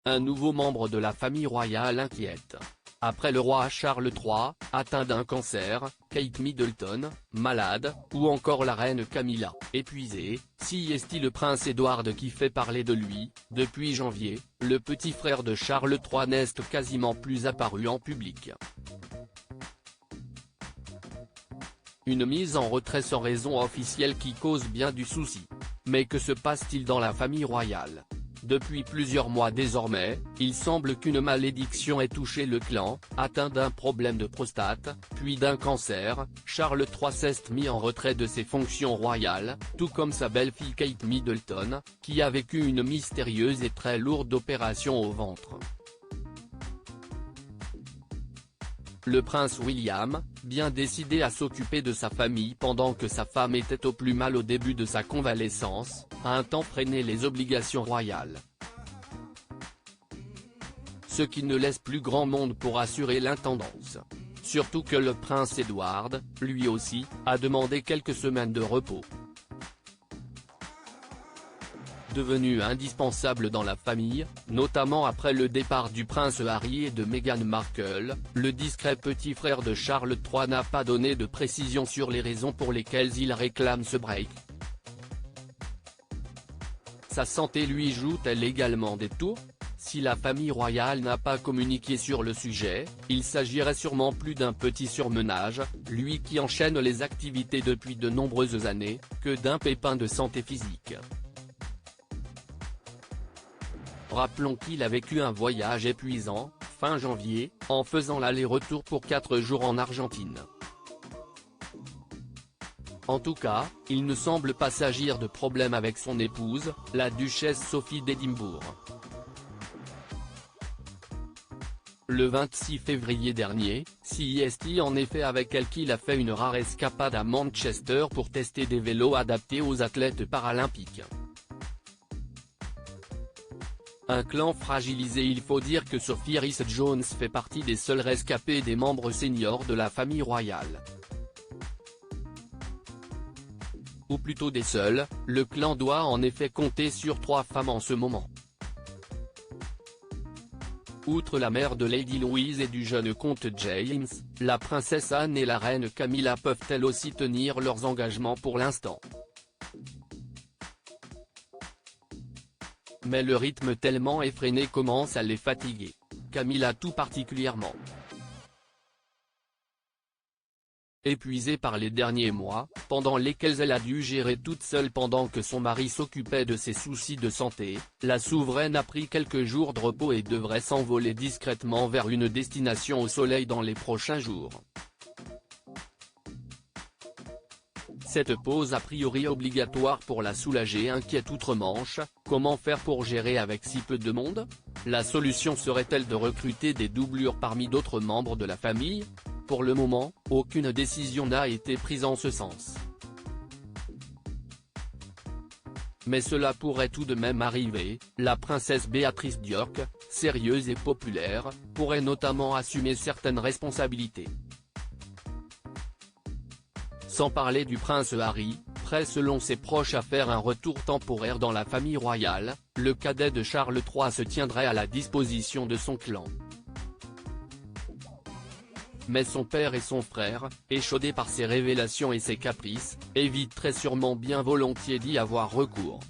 Un nouveau membre de la famille royale inquiète. Après le roi Charles III, atteint d'un cancer, Kate Middleton, malade, ou encore la reine Camilla, épuisée, si est-il le prince Edward qui fait parler de lui. Depuis janvier, le petit frère de Charles III n'est quasiment plus apparu en public. Une mise en retrait sans raison officielle qui cause bien du souci. Mais que se passe-t-il dans la famille royale ? Depuis plusieurs mois désormais, il semble qu'une malédiction ait touché le clan. Atteint d'un problème de prostate, puis d'un cancer, Charles III s'est mis en retrait de ses fonctions royales, tout comme sa belle-fille Kate Middleton, qui a vécu une mystérieuse et très lourde opération au ventre. Le prince William, bien décidé à s'occuper de sa famille pendant que sa femme était au plus mal au début de sa convalescence, a un temps freiné les obligations royales. Ce qui ne laisse plus grand monde pour assurer l'intendance. Surtout que le prince Edward, lui aussi, a demandé quelques semaines de repos. Devenu indispensable dans la famille, notamment après le départ du prince Harry et de Meghan Markle, le discret petit frère de Charles III n'a pas donné de précision sur les raisons pour lesquelles il réclame ce break. Sa santé lui joue-t-elle également des tours ? Si la famille royale n'a pas communiqué sur le sujet, il s'agirait sûrement plus d'un petit surmenage, lui qui enchaîne les activités depuis de nombreuses années, que d'un pépin de santé physique. Rappelons qu'il a vécu un voyage épuisant, fin janvier, en faisant l'aller-retour pour 4 jours en Argentine. En tout cas, il ne semble pas s'agir de problème avec son épouse, la duchesse Sophie d'Édimbourg. Le 26 février dernier, c'est en effet avec elle qu'il a fait une rare escapade à Manchester pour tester des vélos adaptés aux athlètes paralympiques. Un clan fragilisé. Il faut dire que Sophie Rhys-Jones fait partie des seuls rescapés des membres seniors de la famille royale. Ou plutôt des seuls, le clan doit en effet compter sur 3 femmes en ce moment. Outre la mère de Lady Louise et du jeune comte James, la princesse Anne et la reine Camilla peuvent-elles aussi tenir leurs engagements pour l'instant. Mais le rythme tellement effréné commence à les fatiguer. Camilla tout particulièrement. Épuisée par les derniers mois, pendant lesquels elle a dû gérer toute seule pendant que son mari s'occupait de ses soucis de santé, la souveraine a pris quelques jours de repos et devrait s'envoler discrètement vers une destination au soleil dans les prochains jours. Cette pause a priori obligatoire pour la soulager inquiète outre-Manche. Comment faire pour gérer avec si peu de monde ? La solution serait-elle de recruter des doublures parmi d'autres membres de la famille ? Pour le moment, aucune décision n'a été prise en ce sens. Mais cela pourrait tout de même arriver. La princesse Béatrice d'York, sérieuse et populaire, pourrait notamment assumer certaines responsabilités. Sans parler du prince Harry, prêt selon ses proches à faire un retour temporaire dans la famille royale, le cadet de Charles III se tiendrait à la disposition de son clan. Mais son père et son frère, échaudés par ses révélations et ses caprices, éviteraient sûrement bien volontiers d'y avoir recours.